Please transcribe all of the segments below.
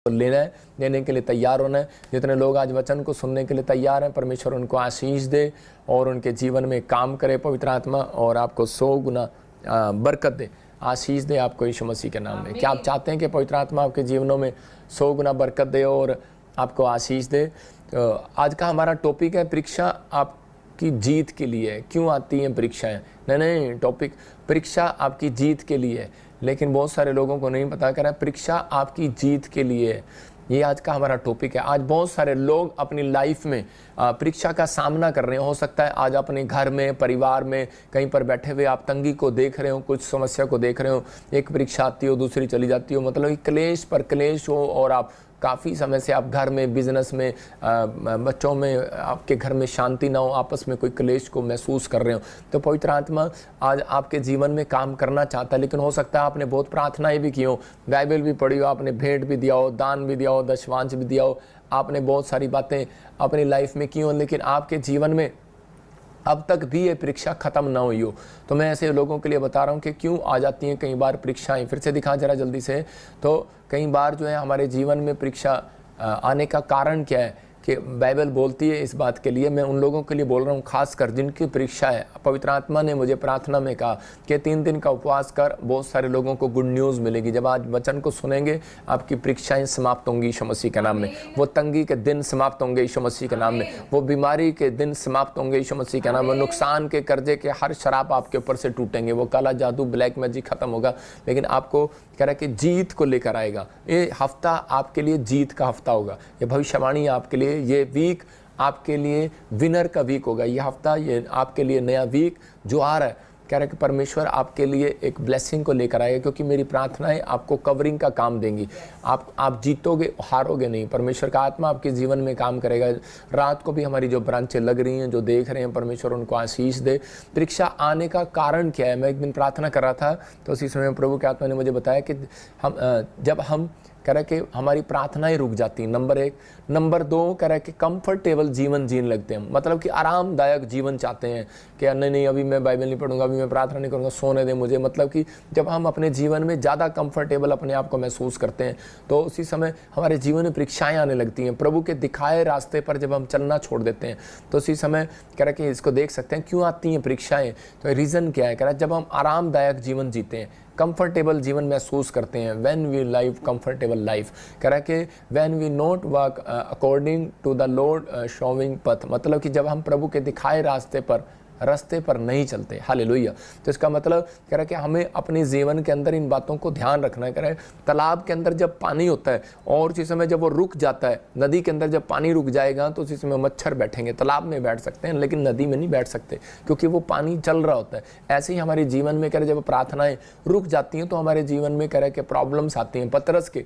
लेना है, लेने के लिए तैयार होना है। जितने लोग आज वचन को सुनने के लिए तैयार हैं, परमेश्वर उनको आशीष दे और उनके जीवन में काम करे पवित्र आत्मा, और आपको 100 गुना बरकत दे, आशीष दे आपको यीशु मसीह के नाम में। क्या आप चाहते हैं कि पवित्र आत्मा आपके जीवनों में 100 गुना बरकत दे और आपको आशीष दे? तो आज का हमारा टॉपिक है परीक्षा आपकी जीत के लिए है। क्यों आती हैं परीक्षाएं? नहीं, टॉपिक परीक्षा आपकी जीत के लिए है, लेकिन बहुत सारे लोगों को नहीं पता करा परीक्षा आपकी जीत के लिए है। ये आज का हमारा टॉपिक है। आज बहुत सारे लोग अपनी लाइफ में परीक्षा का सामना कर रहे हैं। हो सकता है आज अपने घर में, परिवार में, कहीं पर बैठे हुए आप तंगी को देख रहे हो, कुछ समस्या को देख रहे हो। एक परीक्षा आती हो, दूसरी चली जाती हो, मतलब क्लेश पर क्लेश हो, और आप काफ़ी समय से आप घर में, बिजनेस में, बच्चों में, आपके घर में शांति ना हो, आपस में कोई क्लेश को महसूस कर रहे हो। तो पवित्र आत्मा आज आपके जीवन में काम करना चाहता है। लेकिन हो सकता है आपने बहुत प्रार्थनाएं भी की हो, बाइबल भी पढ़ी हो, आपने भेंट भी दिया हो, दान भी दिया हो, दशवांश भी दिया हो, आपने बहुत सारी बातें अपनी लाइफ में की हो, लेकिन आपके जीवन में अब तक भी ये परीक्षा ख़त्म ना हुई हो। तो मैं ऐसे लोगों के लिए बता रहा हूँ कि क्यों आ जाती हैं कई बार परीक्षाएं। फिर से दिखा जरा जल्दी से। तो कई बार जो है हमारे जीवन में परीक्षा आने का कारण क्या है कि बाइबल बोलती है इस बात के लिए। मैं उन लोगों के लिए बोल रहा हूँ खासकर जिनकी परीक्षा है। पवित्र आत्मा ने मुझे प्रार्थना में कहा कि 3 दिन का उपवास कर, बहुत सारे लोगों को गुड न्यूज़ मिलेगी। जब आज वचन को सुनेंगे आपकी परीक्षाएं समाप्त होंगी यीशु मसीह के नाम में। वो तंगी के दिन समाप्त होंगे यीशु मसीह के नाम में। वो बीमारी के दिन समाप्त होंगे यीशु मसीह के नाम में। नुकसान के, कर्जे के हर शराब आपके ऊपर से टूटेंगे। वो काला जादू, ब्लैक मैजिक खत्म होगा, लेकिन आपको कह रहा है कि जीत को लेकर आएगा। ये हफ्ता आपके लिए जीत का हफ्ता होगा। ये भविष्यवाणी आपके लिए, ये वीक आपके लिए विनर का वीक होगा। ये हफ्ता, ये आपके लिए नया वीक जो आ रहा है, कह रहा है कि परमेश्वर आपके लिए एक ब्लेसिंग को लेकर आएगा, क्योंकि मेरी प्रार्थनाएं आपको कवरिंग का काम देंगी। आप जीतोगे, हारोगे नहीं। परमेश्वर का आत्मा आपके जीवन में काम करेगा। रात को भी हमारी जो ब्रांचें लग रही हैं, जो देख रहे हैं, परमेश्वर उनको आशीष दे। परीक्षा आने का कारण क्या है? मैं एक दिन प्रार्थना कर रहा था, तो उसी समय प्रभु के आत्मा ने मुझे बताया कि जब हम कह रहा है कि हमारी प्रार्थनाएं रुक जाती हैं, नंबर 1। नंबर 2, कह रहा है कि कंफर्टेबल जीवन जीने लगते हैं। मतलब कि आरामदायक जीवन चाहते हैं कि नहीं अभी मैं बाइबल नहीं पढ़ूंगा, अभी मैं प्रार्थना नहीं करूंगा, सोने दे मुझे। मतलब कि जब हम अपने जीवन में ज़्यादा कंफर्टेबल अपने आप को महसूस करते हैं, तो उसी समय हमारे जीवन में परीक्षाएं आने लगती हैं। प्रभु के दिखाए रास्ते पर जब हम चलना छोड़ देते हैं, तो उसी समय कह रहा है कि इसको देख सकते हैं क्यों आती हैं परीक्षाएं। तो रीज़न क्या है? कह रहा है जब हम आरामदायक जीवन जीते हैं, कंफर्टेबल जीवन महसूस करते हैं, when we live comfortable life. कह रहा है कि when we not work according to the lord showing path, मतलब कि जब हम प्रभु के दिखाए रास्ते पर नहीं चलते। हालेलुया। तो इसका मतलब कह रहा है कि हमें अपने जीवन के अंदर इन बातों को ध्यान रखना है। कह रहा है तालाब के अंदर जब पानी होता है और उसी समय जब वो रुक जाता है, नदी के अंदर जब पानी रुक जाएगा तो उसी समय मच्छर बैठेंगे। तालाब में बैठ सकते हैं लेकिन नदी में नहीं बैठ सकते, क्योंकि वो पानी चल रहा होता है। ऐसे ही हमारे जीवन में कह रहे जब प्रार्थनाएं रुक जाती हैं तो हमारे जीवन में कह रहे कि प्रॉब्लम्स आती हैं। पतरस के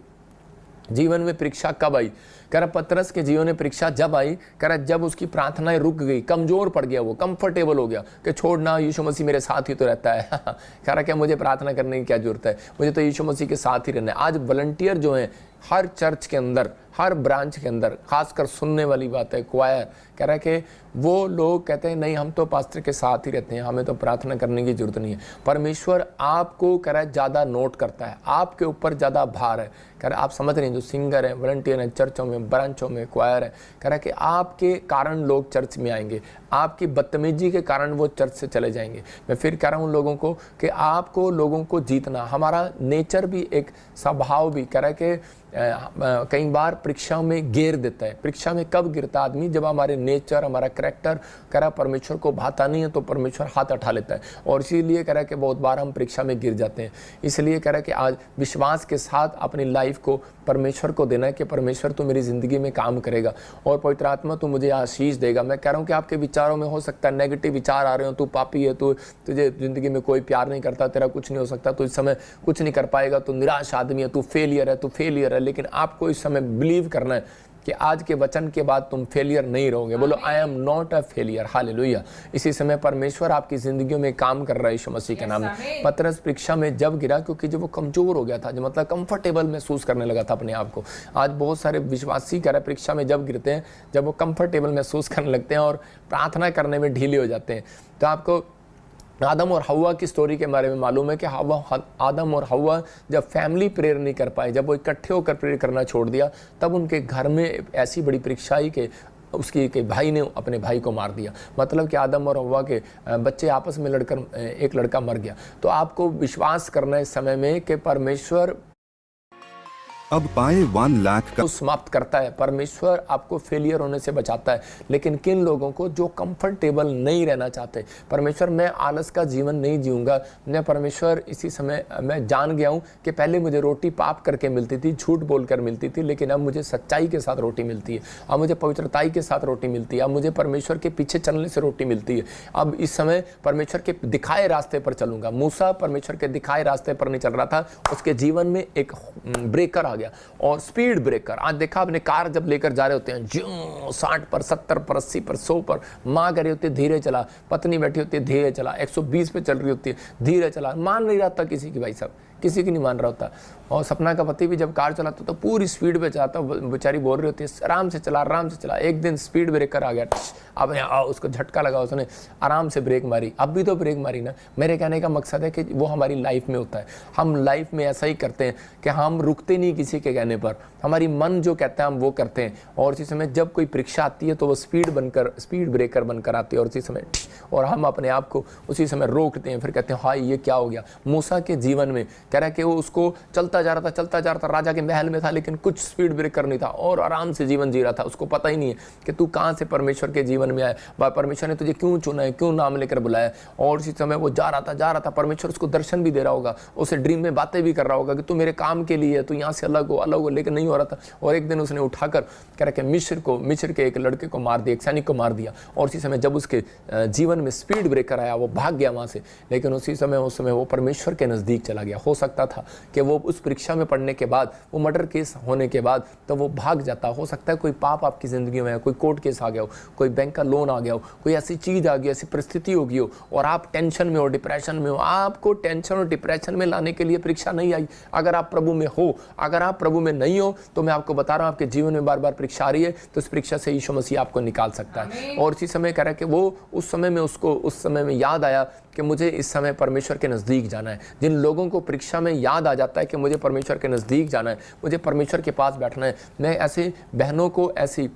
जीवन में परीक्षा कब आई? कह रहा पतरस के जीवन में परीक्षा जब आई, कह रहा जब उसकी प्रार्थनाएं रुक गई, कमजोर पड़ गया, वो कंफर्टेबल हो गया कि छोड़ना, यीशु मसीह मेरे साथ ही तो रहता है। कह रहा क्या मुझे प्रार्थना करने की क्या जरूरत है, मुझे तो यीशु मसीह के साथ ही रहना है। आज वॉलंटियर जो हैं हर चर्च के अंदर, हर ब्रांच के अंदर, खासकर सुनने वाली बात है, क्वायर, कह रहा है कि वो लोग कहते हैं नहीं हम तो पास्टर के साथ ही रहते हैं, हमें तो प्रार्थना करने की जरूरत नहीं है। परमेश्वर आपको कह रहा है ज़्यादा नोट करता है, आपके ऊपर ज़्यादा भार है। कह रहा है आप समझ रहे हैं, जो सिंगर हैं, वॉलंटियर हैं, चर्चों में, ब्रांचों में, क्वायर है, कह रहा है कि आपके कारण लोग चर्च में आएंगे, आपकी बदतमीजी के कारण वो चर्च से चले जाएंगे। मैं फिर कह रहा हूँ लोगों को कि आपको लोगों को जीतना, हमारा नेचर भी, एक स्वभाव भी, कह रहा है कि कई बार परीक्षाओं में गिर देता है। परीक्षा में कब गिरता आदमी? जब हमारे नेचर, हमारा करैक्टर कह रहा परमेश्वर को भाता नहीं है, तो परमेश्वर हाथ उठा लेता है। और इसीलिए कह रहा है कि बहुत बार हम परीक्षा में गिर जाते हैं। इसलिए कह रहा है कि आज विश्वास के साथ अपनी लाइफ को परमेश्वर को देना है कि परमेश्वर तो मेरी ज़िंदगी में काम करेगा और पवित्र आत्मा तो मुझे आशीष देगा। मैं कह रहा हूँ कि आपके विचारों में हो सकता है नेगेटिव विचार आ रहे हो, तू पापी है, तुझे ज़िंदगी में कोई प्यार नहीं करता, तेरा कुछ नहीं हो सकता, तो इस समय कुछ नहीं कर पाएगा, तू निराश आदमी है, तू फेलियर है। लेकिन आपको इस समय बिलीव करना है कि आज के वचन के बाद तुम फेलियर नहीं रहोगे। बोलो I am not a failure. Hallelujah. इसी समय परमेश्वर आपकी जिंदगियों में काम कर रहा है यीशु मसीह के नाम में। पतरस परीक्षा में जब गिरा, क्योंकि जब वो कमजोर हो गया था, जो मतलब कंफर्टेबल महसूस करने लगा था अपने आप को। आज बहुत सारे विश्वासी कह रहे हैं परीक्षा में जब गिरते हैं, जब वो कंफर्टेबल महसूस करने लगते हैं और प्रार्थना करने में ढीले हो जाते हैं। तो आपको आदम और हव्वा की स्टोरी के बारे में मालूम है कि आदम और हव्वा जब फैमिली प्रेयर नहीं कर पाए, जब वो इकट्ठे होकर प्रेयर करना छोड़ दिया, तब उनके घर में ऐसी बड़ी परीक्षा आई कि उसकी के भाई ने अपने भाई को मार दिया। मतलब कि आदम और हव्वा के बच्चे आपस में लड़कर एक लड़का मर गया। तो आपको विश्वास करना है इस समय में कि परमेश्वर अब पाए 1 लाख का समाप्त करता है। परमेश्वर आपको फेलियर होने से बचाता है। लेकिन किन लोगों को जो कंफर्टेबल नहीं रहना चाहते, परमेश्वर मैं आलस का जीवन नहीं जीऊंगा, मैं परमेश्वर इसी समय मैं जान गया हूं कि पहले मुझे रोटी पाप करके मिलती थी, झूठ बोलकर मिलती थी, लेकिन अब मुझे सच्चाई के साथ रोटी मिलती है, अब मुझे पवित्रताई के साथ रोटी मिलती है, अब मुझे परमेश्वर के पीछे चलने से रोटी मिलती है। अब इस समय परमेश्वर के दिखाए रास्ते पर चलूंगा। मूसा परमेश्वर के दिखाए रास्ते पर नहीं चल रहा था, उसके जीवन में एक ब्रेकर आ गया, और स्पीड ब्रेकर। आज देखा आपने, कार जब लेकर जा रहे होते हैं, जो 60 पर 70 पर 80 पर 100 पर, माँ कर रही होती है धीरे चला, पत्नी बैठी होती है धीरे चला, 120 पे चल रही होती है धीरे चला, मान नहीं रहा था किसी की, भाई साहब किसी की नहीं मान रहा होता। और सपना का पति भी जब कार चलाता तो पूरी स्पीड पे चलाता, बेचारी बोल रही होती है आराम से चला आराम से चला। एक दिन स्पीड ब्रेकर आ गया, अब उसको झटका लगा, उसने आराम से ब्रेक मारी, अब भी तो ब्रेक मारी ना। मेरे कहने का मकसद है कि वो हमारी लाइफ में होता है। हम लाइफ में ऐसा ही करते हैं कि हम रुकते नहीं किसी के कहने पर, हमारी मन जो कहता है हम वो करते हैं। और उसी समय जब कोई परीक्षा आती है तो वो स्पीड ब्रेकर बनकर आती है, और उसी समय और हम अपने आप को उसी समय रोकते हैं, फिर कहते हैं हाय ये क्या हो गया। मूसा के जीवन में कह रहा है कि वो उसको चलता जा रहा था, राजा के महल में था, लेकिन कुछ स्पीड ब्रेकर नहीं था और आराम से जीवन जी रहा था। उसको पता ही नहीं है कि तू कहाँ से परमेश्वर के जीवन में आया, परमेश्वर ने तुझे क्यों चुना है, क्यों नाम लेकर बुलाया। और उसी समय वो जा रहा था, परमेश्वर उसको दर्शन भी दे रहा होगा, उसे ड्रीम में बातें भी कर रहा होगा कि तू मेरे काम के लिए है, तू यहाँ से अलग हो, लेकिन नहीं हो रहा था। और एक दिन उसने उठाकर कह रहा कि मिस्र के एक लड़के को मार दिया, एक सैनिक को मार दिया। और उसी समय जब उसके जीवन में स्पीड ब्रेकर आया, वो भाग गया वहाँ से, लेकिन उस समय वो परमेश्वर के नज़दीक चला गया। हो सकता था कि वो उस परीक्षा में पढ़ने के बाद, वो मर्डर केस होने के बाद तो वो भाग जाता। हो सकता है कोई पाप आपकी ज़िंदगी में है, कोई कोर्ट केस आ गया हो, कोई बैंक का लोन आ गया हो, कोई ऐसी चीज़ आ गई, ऐसी परिस्थिति हो गई हो और आप टेंशन में हो, डिप्रेशन में हो। आपको टेंशन और डिप्रेशन में लाने के लिए परीक्षा नहीं आई। अगर आप प्रभु में हो, अगर आप प्रभु में नहीं हो, तो मैं आपको बता रहा हूँ आपके जीवन में बार बार परीक्षा आ रही है, तो उस परीक्षा से यीशु मसीह आपको निकाल सकता है। और इसी समय कह रहा है कि वो उस समय में याद आया कि मुझे इस समय परमेश्वर के नज़दीक जाना है। जिन लोगों को परीक्षा में याद आ जाता है कि मुझे परमेश्वर के नज़दीक जाना है, मुझे परमेश्वर के पास बैठना है, मैं ऐसे बहनों को, ऐसी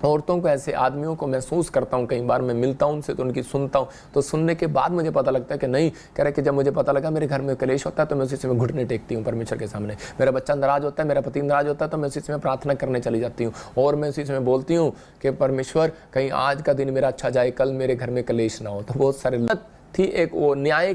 औरतों को, ऐसे आदमियों को महसूस करता हूँ। कई बार मैं मिलता हूँ उनसे तो उनकी सुनता हूँ, तो सुनने के बाद मुझे पता लगता है कि नहीं, कह रहे कि जब मुझे पता लगा मेरे घर में कलेश होता है तो मैं उसी समय घुटने टेकती हूँ परमेश्वर के सामने। मेरा बच्चा नाराज होता है, मेरा पति नाराज होता है, तो मैं उसी समय प्रार्थना करने चली जाती हूँ और मैं उसी समय बोलती हूँ कि परमेश्वर कहीं आज का दिन मेरा अच्छा जाए, कल मेरे घर में कलेश ना हो। तो बहुत सारे थी, एक वो न्याय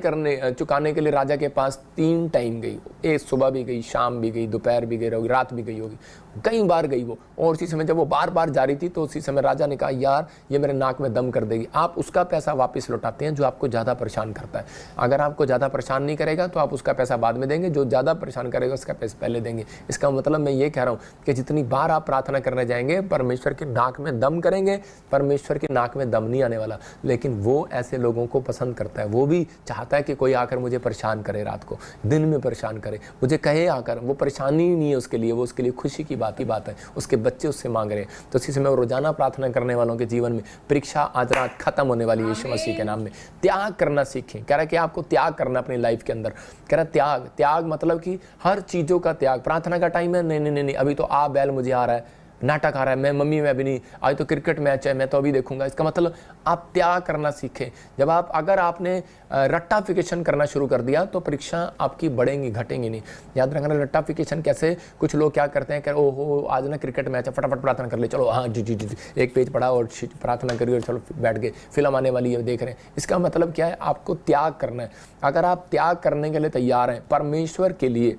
चुकाने के लिए राजा के पास 3 टाइम गई, एक सुबह भी गई, शाम भी गई, दोपहर भी गई होगी, रात भी गई होगी, कई बार गई वो। और उसी समय जब वो बार बार जा रही थी तो उसी समय राजा ने कहा यार ये मेरे नाक में दम कर देगी। आप उसका पैसा वापस लौटाते हैं जो आपको ज़्यादा परेशान करता है। अगर आपको ज़्यादा परेशान नहीं करेगा तो आप उसका पैसा बाद में देंगे, जो ज़्यादा परेशान करेगा उसका पैसा पहले देंगे। इसका मतलब मैं ये कह रहा हूँ कि जितनी बार आप प्रार्थना करने जाएंगे, परमेश्वर की नाक में दम करेंगे, परमेश्वर की नाक में दम नहीं आने वाला। लेकिन वो ऐसे लोगों को पसंद करता है, वो भी चाहता है कि कोई आकर मुझे परेशान करे, रात को दिन में परेशान करे, मुझे कहे आकर। वो परेशानी नहीं है उसके लिए, वो उसके लिए खुशी की बात है। उसके बच्चे उससे मांग रहे हैं। तो इसी समय वो रोजाना प्रार्थना करने वालों के जीवन में परीक्षा आज रात खत्म होने वाली है यीशु मसीह के नाम में। त्याग करना सीखें। कह रहा है कि आपको त्याग करना अपनी लाइफ के अंदर। कह रहा है त्याग मतलब कि हर चीज़ों का त्याग। प्रार्थना का टाइम है, नहीं, अभी तो बैल मुझे आ रहा है, नाटक आ रहा है, मैं मम्मी मैं भी नहीं, आज तो क्रिकेट मैच है, मैं तो अभी देखूंगा। इसका मतलब आप त्याग करना सीखें। अगर आपने रट्टाफिकेशन करना शुरू कर दिया तो परीक्षा आपकी बढ़ेंगी, घटेंगी नहीं। याद रखना रट्टाफिकेशन कैसे, कुछ लोग क्या करते हैं कि ओहो आज ना क्रिकेट मैच है, फटाफट प्रार्थना कर ले, चलो हाँ जी, एक पेज पढ़ा और प्रार्थना करिए और चलो बैठ गए, फिल्म आने वाली है देख रहे हैं। इसका मतलब क्या है, आपको त्याग करना है। अगर आप त्याग करने के लिए तैयार हैं परमेश्वर के लिए,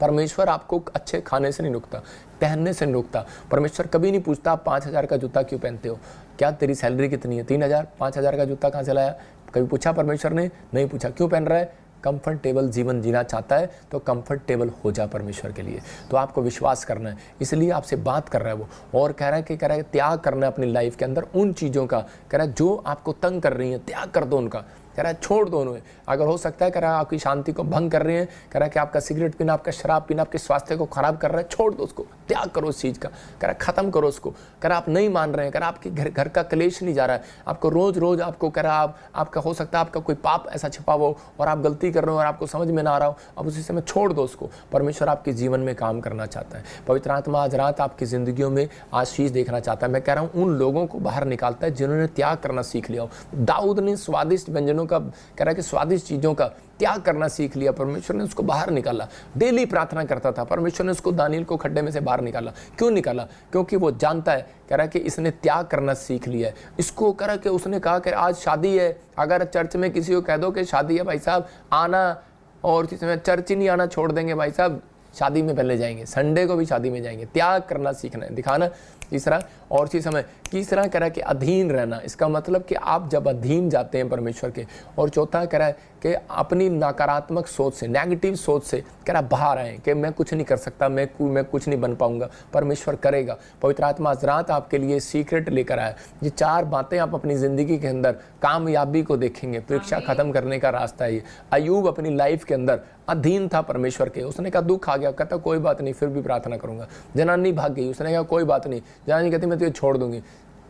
परमेश्वर आपको अच्छे खाने से नहीं रुकता, पहनने से नहीं रुकता। परमेश्वर कभी नहीं पूछता आप 5,000 का जूता क्यों पहनते हो, क्या तेरी सैलरी कितनी है, 3,000, 5,000 का जूता कहाँ से लाया, कभी पूछा परमेश्वर ने? नहीं पूछा। क्यों पहन रहा है? कंफर्टेबल जीवन जीना चाहता है तो कंफर्टेबल हो जा परमेश्वर के लिए। तो आपको विश्वास करना है, इसलिए आपसे बात कर रहा है वो, और कह रहा है त्याग करना है अपनी लाइफ के अंदर उन चीज़ों का। कह रहा है जो आपको तंग कर रही हैं त्याग कर दो उनका। कह रहा है छोड़ दो उन्हें। अगर हो सकता है कह रहा है आपकी शांति को भंग कर रहे हैं, कह रहा है कि आपका सिगरेट पीना, आपका शराब पीना आपके स्वास्थ्य को खराब कर रहा है, छोड़ दो उसको, त्याग करो उस चीज़ का, कह रहा है खत्म करो उसको। कह रहा आप नहीं मान रहे हैं, कह रहा आपके घर का क्लेश नहीं जा रहा है, आपको रोज रोज आपको कह रहा आपका हो सकता है आपका कोई पाप ऐसा छिपा हो और आप गलती कर रहे हो और आपको समझ में ना आ रहा हो, अब उसी समय छोड़ दो उसको। परमेश्वर आपके जीवन में काम करना चाहता है। पवित्र आत्मा आज रात आपकी जिंदगियों में आशीष देखना चाहता है। मैं कह रहा हूँ उन लोगों को बाहर निकालता है जिन्होंने त्याग करना सीख लिया हो। दाऊद ने स्वादिष्ट व्यंजनों का, कह रहा है कि स्वादिष्ट चीज़ों का त्याग करना सीख लिया, परमेश्वर ने उसको बाहर निकाला। डेली प्रार्थना करता था, परमेश्वर ने उसको दानियल को खड्डे में से बाहर निकाला। क्यों निकाला? क्योंकि वो जानता है, कह रहा है कि इसने त्याग करना सीख लिया है। इसको कह रहा है कि उसने कहा कि आज शादी है, अगर चर्च में किसी को कह दो कि शादी है भाई साहब आना, और किसी में चर्च ही नहीं आना छोड़ देंगे भाई साहब, शादी में पहले जाएंगे, संडे को भी शादी में जाएंगे। त्याग करना सीखना है, दिखाना। तीसरा और चीज समय तीसरा कह रहा है कि अधीन रहना, इसका मतलब कि आप जब अधीन जाते हैं परमेश्वर के। और चौथा कह रहा है कि अपनी नकारात्मक सोच से, नेगेटिव सोच से कह रहा बाहर आए कि मैं कुछ नहीं कर सकता, मैं कुछ नहीं बन पाऊंगा, परमेश्वर करेगा। पवित्र आत्मा आज रात आपके लिए सीक्रेट लेकर आया। ये 4 बातें आप अपनी जिंदगी के अंदर कामयाबी को देखेंगे। परीक्षा खत्म करने का रास्ता है ये। अय्यूब अपनी लाइफ के अंदर अधीन था परमेश्वर के, उसने कहा दुख आ गया, कहता कोई बात नहीं फिर भी प्रार्थना करूंगा। जनानी भाग गई, उसने कहा कोई बात नहीं, जनानी कहती मैं तुझे छोड़ दूंगी,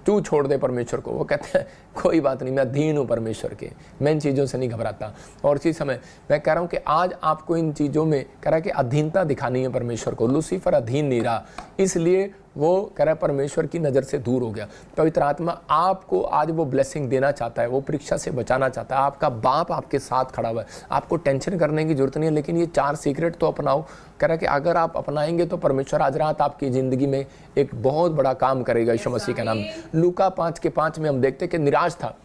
तू छोड़ दे परमेश्वर को। वो कहता है कोई बात नहीं, मैं अधीन हूँ परमेश्वर के, मैं इन चीज़ों से नहीं घबराता। और इसी समय मैं कह रहा हूँ कि आज आपको इन चीज़ों में कह रहा है कि अधीनता दिखानी है परमेश्वर को। लूसीफर अधीन नहीं रहा, इसलिए वो कह रहा है परमेश्वर की नज़र से दूर हो गया। पवित्र आत्मा आपको आज वो ब्लेसिंग देना चाहता है, वो परीक्षा से बचाना चाहता है। आपका बाप आपके साथ खड़ा हुआ है, आपको टेंशन करने की जरूरत नहीं है। लेकिन ये 4 सीक्रेट तो अपनाओ। कह रहा है कि अगर आप अपनाएंगे तो परमेश्वर आज रात आपकी ज़िंदगी में एक बहुत बड़ा काम करेगा यीशु मसीह के नाम। लूका 5:5 में हम देखते कि निराश था,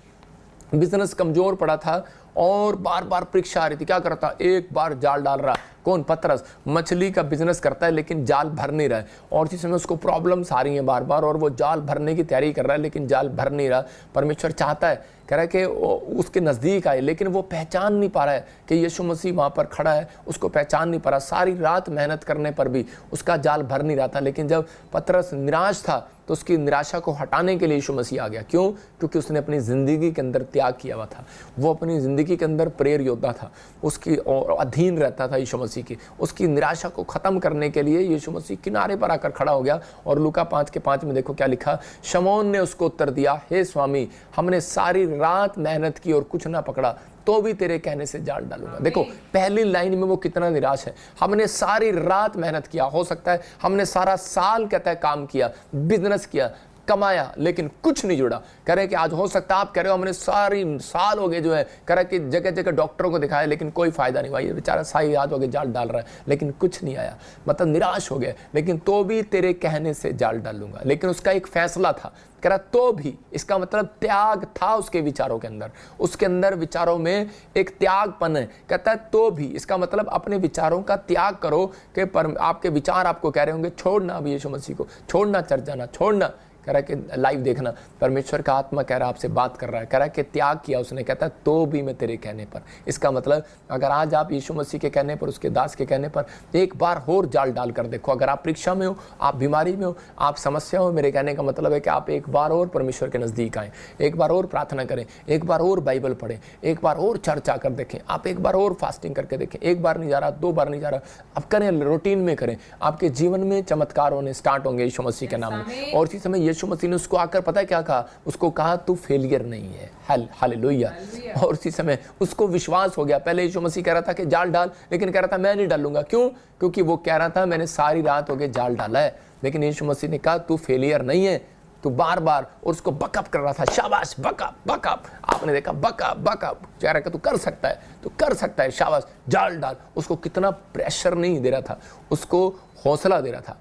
बिजनेस कमजोर पड़ा था और बार बार परीक्षा आ रही थी। क्या करता? एक बार जाल डाल रहा। कौन? पतरस। मछली का बिजनेस करता है लेकिन जाल भर नहीं रहा है, और जिस समय उसको प्रॉब्लम्स आ रही हैं बार बार, और वो जाल भरने की तैयारी कर रहा है लेकिन जाल भर नहीं रहा। परमेश्वर चाहता है, कह रहा है कि उसके नज़दीक आए, लेकिन वो पहचान नहीं पा रहा है कि यीशु मसीह वहाँ पर खड़ा है, उसको पहचान नहीं पा रहा। सारी रात मेहनत करने पर भी उसका जाल भर नहीं रहा था। लेकिन जब पतरस निराश था तो उसकी निराशा को हटाने के लिए यीशु मसीह आ गया। क्यों? क्योंकि उसने अपनी ज़िंदगी के अंदर त्याग किया हुआ था। वो अपनी ज़िंदगी के अंदर प्रेयर योद्धा था, उसकी और अधीन रहता था यीशु मसीह की। उसकी निराशा को ख़त्म करने के लिए यीशु मसीह किनारे पर आकर खड़ा हो गया। और लूका 5:5 में देखो क्या लिखा। शमौन ने उसको उत्तर दिया, हे स्वामी, हमने सारी रात मेहनत की और कुछ ना पकड़ा, तो भी तेरे कहने से जाल डालूंगा। देखो पहली लाइन में वो कितना निराश है। हमने सारी रात मेहनत किया, हो सकता है हमने सारा साल कहता है काम किया, बिजनेस किया, कमाया, लेकिन कुछ नहीं जुड़ा। कह रहे कि आज हो सकता है आप कह रहे हो हमने सारी साल हो गए जो है, कह रहे कि जगह जगह डॉक्टरों को दिखाया लेकिन कोई फायदा नहीं हुआ, ये बेचारा सारी रात हो गए जाल डाल रहा है लेकिन कुछ नहीं आया, मतलब निराश हो गया। लेकिन तो भी तेरे कहने से जाल डालूंगा। लेकिन उसका एक फैसला था, कह रहा तो भी, इसका मतलब त्याग था उसके विचारों के अंदर, उसके अंदर विचारों में एक त्यागपन है। कहता है तो भी, इसका मतलब अपने विचारों का त्याग करो कि आपके विचार आपको कह रहे होंगे छोड़ना अब यीशु मसीह को, छोड़ना चर्च जाना, छोड़ना। कह रहा है कि लाइव देखना, परमेश्वर का आत्मा कह रहा है आपसे बात कर रहा है, कह रहा है कि त्याग किया उसने। कहता है तो भी मैं तेरे कहने पर। इसका मतलब अगर आज आप यीशु मसीह के कहने पर, उसके दास के कहने पर एक बार और जाल डाल कर देखो। अगर आप परीक्षा में हो, आप बीमारी में हो, आप समस्या हो, मेरे कहने का मतलब है कि आप एक बार और परमेश्वर के नज़दीक आएँ, एक बार और प्रार्थना करें, एक बार और बाइबल पढ़ें, एक बार और चर्च आकर देखें, आप एक बार और फास्टिंग करके देखें। एक बार नहीं जा रहा, 2 बार नहीं जा रहा, अब करें, रूटीन में करें। आपके जीवन में चमत्कार होने स्टार्ट होंगे यीशु मसीह के नाम में। और इसी समय यीशु मसीह ने उसको आकर पता है क्या कहा? उसको कहा तू फेलियर नहीं है। हालेलुया। और इसी समय उसको विश्वास हो गया। पहले यीशु मसीह कह रहा था कि जाल डाल, लेकिन कह रहा था मैं नहीं डालूंगा। क्यों? क्योंकि वो कह रहा था मैंने सारी रात हो गई जाल डाला है। लेकिन यीशु मसीह ने कहा तू फेलियर नहीं है, तू बार बार, और उसको बकअप कर रहा था। शाबाश, बकअप बकअप। आपने देखा बकअप बकअप, कह रहा है तू कर सकता है, तू कर सकता है, शाबाश, जाल डाल। उसको कितना प्रेशर नहीं दे रहा था, उसको हौसला दे रहा था,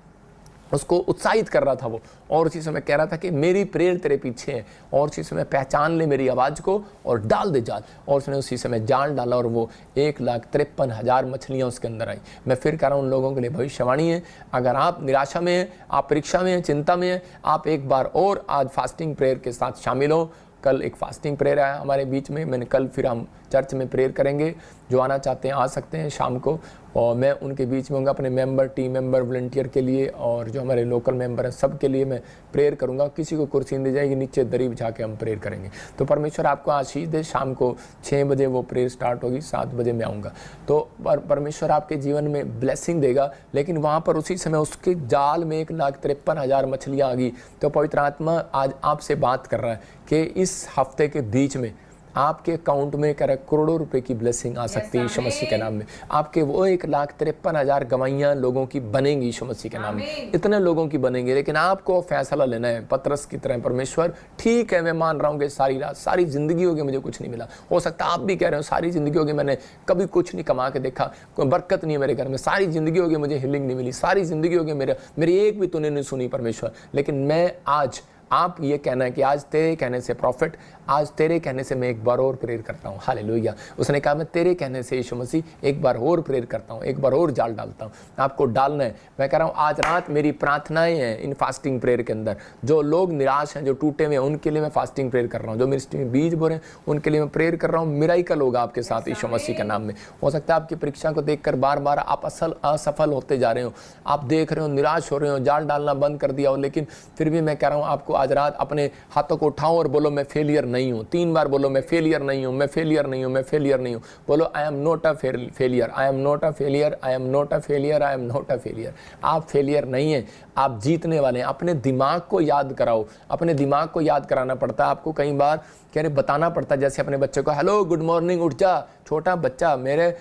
उसको उत्साहित कर रहा था वो। और उसी समय कह रहा था कि मेरी प्रेयर तेरे पीछे है, और उसी समय पहचान ले मेरी आवाज़ को और डाल दे जाल। और उसने उसी समय जाल डाला और वो 1,53,000 मछलियाँ उसके अंदर आई। मैं फिर कह रहा हूँ उन लोगों के लिए भविष्यवाणी है, अगर आप निराशा में हैं, आप परीक्षा में हैं, चिंता में हैं, आप एक बार और आज फास्टिंग प्रेयर के साथ शामिल हो। कल एक फास्टिंग प्रेयर है हमारे बीच में, मैंने कल फिर हम चर्च में प्रेयर करेंगे। जो आना चाहते हैं आ सकते हैं शाम को, और मैं उनके बीच में होऊंगा अपने मेंबर, टीम मेंबर, वॉलंटियर के लिए, और जो हमारे लोकल मेंबर हैं सब के लिए मैं प्रेयर करूंगा। किसी को कुर्सी दी जाएगी, नीचे दरी बिछा के हम प्रेयर करेंगे। तो परमेश्वर आपको आशीष दे। शाम को 6 बजे वो प्रेयर स्टार्ट होगी, 7 बजे मैं आऊँगा। तो परमेश्वर आपके जीवन में ब्लेसिंग देगा। लेकिन वहाँ पर उसी समय उसके जाल में 1,53,000 मछलियाँ आ गई। तो पवित्र आत्मा आज आपसे बात कर रहा है कि इस हफ्ते के बीच में आपके अकाउंट में करोड़ों रुपए की ब्लेसिंग आ सकती है यीशु मसीह के नाम में। आपके वो 1,53,000 गवाहियाँ लोगों की बनेंगी यीशु मसीह के नाम में, इतने लोगों की बनेंगी। लेकिन आपको फैसला लेना है पतरस की तरह, परमेश्वर ठीक है मैं मान रहा हूँ कि सारी रात, सारी जिंदगी हो गई मुझे कुछ नहीं मिला। हो सकता है आप भी कह रहे हो सारी जिंदगी हो गई मैंने कभी कुछ नहीं कमा के देखा, कोई बरकत नहीं है मेरे घर में, सारी जिंदगी हो गई मुझे हीलिंग नहीं मिली, सारी जिंदगी हो गई मेरी एक भी तूने नहीं सुनी परमेश्वर। लेकिन मैं आज आप ये कहना है कि आज तेरे कहने से प्रॉफिट, आज तेरे कहने से मैं एक बार और प्रेयर करता हूँ। हालेलुया। उसने कहा मैं तेरे कहने से यीशु मसीह एक बार और प्रेयर करता हूँ, एक बार और जाल डालता हूँ। आपको डालना है। मैं कह रहा हूँ आज रात मेरी प्रार्थनाएं हैं इन फास्टिंग प्रेयर के अंदर। जो लोग निराश हैं, जो टूटे हुए हैं, उनके लिए मैं फास्टिंग प्रेयर कर रहा हूँ। जो मिनिस्ट्री में बीज बोरे हैं उनके लिए मैं प्रेयर कर रहा हूँ। मिराकल होगा आपके साथ यीशु मसीह के नाम में। हो सकता है आपकी परीक्षा को देखकर बार बार आप असफल होते जा रहे हो, आप देख रहे हो निराश हो रहे हो, जाल डालना बंद कर दिया हो, लेकिन फिर भी मैं कह रहा हूँ आपको आज रात अपने हाथों को उठाओ और बोलो मैं फेलियर नहीं हूँ। 3 बार बोलो मैं फेलियर नहीं हूँ, मैं फेलियर नहीं हूँ, मैं फेलियर नहीं हूँ। बोलो I am not a failure, I am not a failure, I am not a failure, I am not a failure. आप फेलियर नहीं हैं, आप जीतने वाले हैं। अपने दिमाग को याद कराओ। अपने दिमाग को याद कराना पड़ता है आपको, कई बार कह रहे बताना पड़ता है। जैसे अपने बच्चे को हेलो गुड मॉर्निंग, उठ जा। छोटा बच्चा मेरे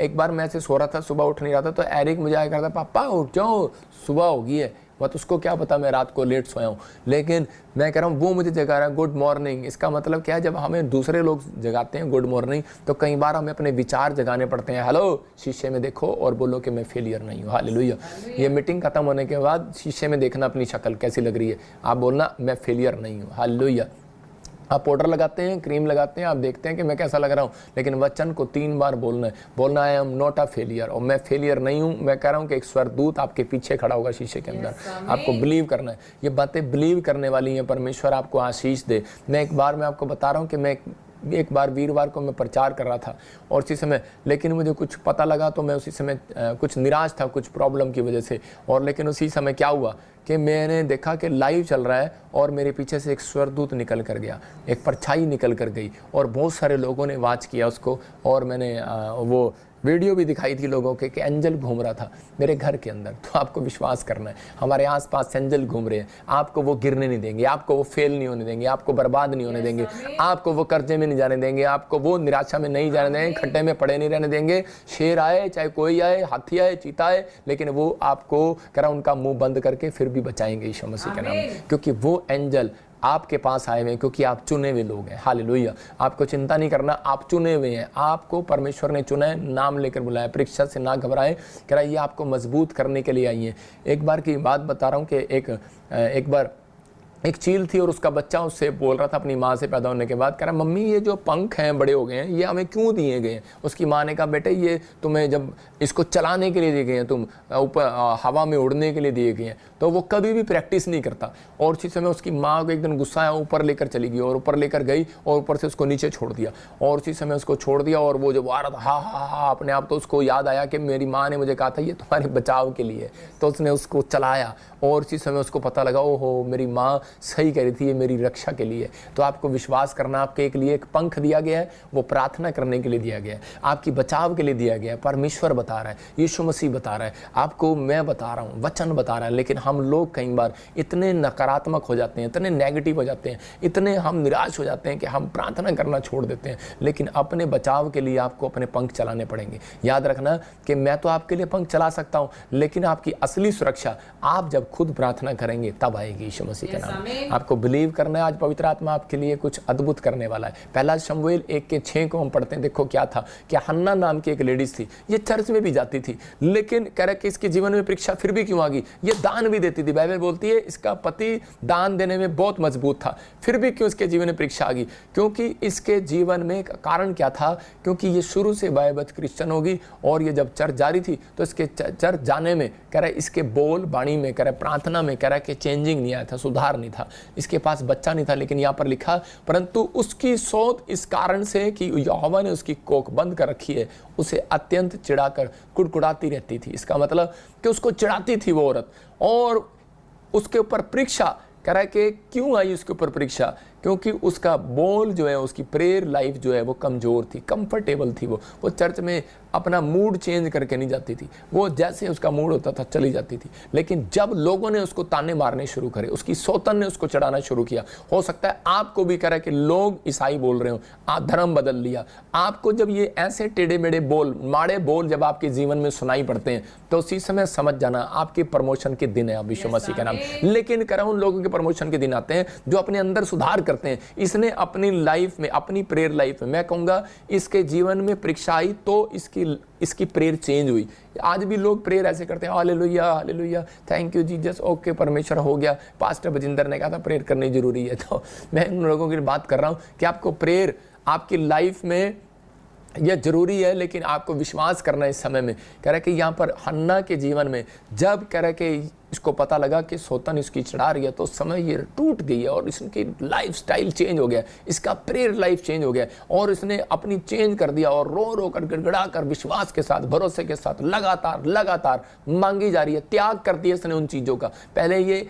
एक बार मैं ऐसे सो रहा था, सुबह उठ नहीं रहा था, तो एरिक मुझे आया करता पापा उठ जाओ सुबह हो गई है। बट उसको क्या पता मैं रात को लेट सोया हूँ। लेकिन मैं कह रहा हूँ वो मुझे जगा रहा है गुड मॉर्निंग। इसका मतलब क्या है, जब हमें दूसरे लोग जगाते हैं गुड मॉर्निंग, तो कई बार हमें अपने विचार जगाने पड़ते हैं। हेलो शीशे में देखो और बोलो कि मैं फेलियर नहीं हूँ। हालेलुया। ये मीटिंग खत्म होने के बाद शीशे में देखना अपनी शक्ल कैसी लग रही है, आप बोलना मैं फेलियर नहीं हूँ। हालेलुया। आप पाउडर लगाते हैं, क्रीम लगाते हैं, आप देखते हैं कि मैं कैसा लग रहा हूँ, लेकिन वचन को 3 बार बोलना है। बोलना है I am not a failure, और मैं फेलियर नहीं हूँ। मैं कह रहा हूँ कि एक स्वर्गदूत आपके पीछे खड़ा होगा शीशे के अंदर। आपको बिलीव करना है। ये बातें बिलीव करने वाली हैं। परमेश्वर आपको आशीष दे। मैं आपको बता रहा हूँ कि मैं एक बार वीरवार को मैं प्रचार कर रहा था, और उसी समय लेकिन मुझे कुछ पता लगा, तो मैं उसी समय कुछ निराश था कुछ प्रॉब्लम की वजह से। और लेकिन उसी समय क्या हुआ कि मैंने देखा कि लाइव चल रहा है और मेरे पीछे से एक स्वर्गदूत निकल कर गया, एक परछाई निकल कर गई, और बहुत सारे लोगों ने वाच किया उसको। और मैंने वो वीडियो भी दिखाई थी लोगों के कि एंजल घूम रहा था मेरे घर के अंदर। तो आपको विश्वास करना है, हमारे आसपास एंजल घूम रहे हैं। आपको वो गिरने नहीं देंगे, आपको वो फेल नहीं होने देंगे, आपको बर्बाद नहीं होने देंगे, आपको वो कर्जे में नहीं जाने देंगे, आपको वो निराशा में नहीं जाने देंगे, खड्डे में पड़े नहीं रहने देंगे। शेर आए, चाहे कोई आए, हाथी आए, चीता आए, लेकिन वो आपको कह रहा उनका मुंह बंद करके फिर भी बचाएंगे यीशु मसीह के नाम में, क्योंकि वो एंजल आपके पास आए हुए हैं, क्योंकि आप चुने हुए लोग हैं। हालेलुया। आपको चिंता नहीं करना, आप चुने हुए हैं। आपको परमेश्वर ने चुना है, नाम लेकर बुलाया। परीक्षा से ना घबराएं, कह रहा है ये आपको मजबूत करने के लिए आई है। एक बार की बात बता रहा हूँ कि एक बार एक चील थी और उसका बच्चा उससे बोल रहा था अपनी माँ से पैदा होने के बाद, कह रहा मम्मी ये जो पंख हैं बड़े हो गए हैं ये हमें क्यों दिए गए हैं। उसकी माँ ने कहा बेटे ये तुम्हें जब इसको चलाने के लिए दिए गए हैं, तुम ऊपर हवा में उड़ने के लिए दिए गए हैं। तो वो कभी भी प्रैक्टिस नहीं करता। और उसी समय उसकी माँ को एक दिन गुस्सा आया, ऊपर लेकर चली गई, और ऊपर लेकर गई और ऊपर से उसको नीचे छोड़ दिया। और उसी समय उसको छोड़ दिया, और वो जब आ रहा था हा हा हा अपने आप, तो उसको याद आया कि मेरी माँ ने मुझे कहा था ये तुम्हारे बचाव के लिए। तो उसने उसको चलाया, और उसी समय उसको पता लगा ओहो मेरी माँ सही कह रही थी, ये मेरी रक्षा के लिए। तो आपको विश्वास करना, आपके एक लिए एक पंख दिया गया है, वो प्रार्थना करने के लिए दिया गया है, आपकी बचाव के लिए दिया गया है। परमेश्वर बता रहा है, यीशु मसीह बता रहा है, आपको मैं बता रहा हूँ, वचन बता रहा है। लेकिन हम लोग कई बार इतने नकारात्मक हो जाते हैं, इतने नेगेटिव हो जाते हैं, इतने हम निराश हो जाते हैं कि हम प्रार्थना करना छोड़ देते हैं। लेकिन अपने बचाव के लिए आपको अपने पंख चलाने पड़ेंगे। याद रखना कि मैं तो आपके लिए पंख चला सकता हूँ, लेकिन आपकी असली सुरक्षा आप जब खुद प्रार्थना करेंगे तब आएगी यीशु मसीह के नाम। आपको बिलीव करना है, आज पवित्र आत्मा आपके लिए कुछ अद्भुत करने वाला है। पहला शमूएल 1:6 को हम पढ़ते हैं। देखो क्या था कि हन्ना नाम की एक लेडीज थी, ये चर्च में भी जाती थी, लेकिन कह रहा कि इसके जीवन में परीक्षा फिर भी क्यों आ गई। ये दान भी देती थी, बाइबल बोलती है इसका पति दान देने में बहुत मजबूत था, फिर भी क्यों इसके जीवन में परीक्षा आ गई। क्योंकि इसके जीवन में कारण क्या था, क्योंकि ये शुरू से बाइबल क्रिश्चियन होगी, और ये जब चर्च जा रही थी तो इसके चर्च जाने में कह रहा है इसके बोल बाणी में, कह रहा है प्रार्थना में, कह रहा है कि चेंजिंग नहीं आया था, सुधार नहीं नहीं था, इसके पास बच्चा नहीं था, लेकिन यहाँ पर लिखा परंतु उसकी सोच इस कारण से कि यहोवा ने उसकी कोख बंद कर रखी है, उसे अत्यंत चिढ़ाकर कुड़कुड़ाती रहती थी। इसका मतलब कि उसको चिढ़ाती थी वो औरत, और उसके ऊपर परीक्षा कह रहा है कि क्यों आई उसके ऊपर परीक्षा, क्योंकि उसका बोल जो है, उसकी प्रेयर लाइफ जो है वो कमज़ोर थी, कंफर्टेबल थी। वो चर्च में अपना मूड चेंज करके नहीं जाती थी, वो जैसे उसका मूड होता था चली जाती थी। लेकिन जब लोगों ने उसको ताने मारने शुरू करे, उसकी सौतन ने उसको चढ़ाना शुरू किया, हो सकता है आपको भी कह रहा है कि लोग ईसाई बोल रहे हो, आप धर्म बदल लिया। आपको जब ये ऐसे टेढ़े मेढ़े बोल, माड़े बोल जब आपके जीवन में सुनाई पड़ते हैं, तो उसी समय समझ जाना आपके प्रमोशन के दिन है अब यीशु मसीह का नाम। लेकिन कह रहा हूं, उन लोगों के प्रमोशन के दिन आते हैं जो अपने अंदर सुधार करते हैं। इसने अपनी लाइफ में, अपनी प्रेयर लाइफ में, मैं कहूंगा इसके जीवन में परीक्षा आई तो इसकी प्रेयर चेंज हुई। आज भी लोग प्रेयर ऐसे करते हैं, hallelujah hallelujah, thank you Jesus, okay परमेश्वर हो गया, पास्टर बजिंदर ने कहा था प्रेयर करनी जरूरी है। तो मैं उन लोगों की बात कर रहा हूं कि आपको प्रेयर आपकी लाइफ में यह जरूरी है, लेकिन आपको विश्वास करना है। इस समय में कह रहा है कि यहाँ पर हन्ना के जीवन में जब कह रहा है कि इसको पता लगा कि सौतन इसकी चढ़ा रही है, तो उस समय ये टूट गई है और इसकी लाइफ स्टाइल चेंज हो गया, इसका प्रेयर लाइफ चेंज हो गया, और इसने अपनी चेंज कर दिया और रो रो कर गिड़गिड़ा कर विश्वास के साथ, भरोसे के साथ लगातार मांगी जा रही है। त्याग कर दिया इसने उन चीज़ों का। पहले ये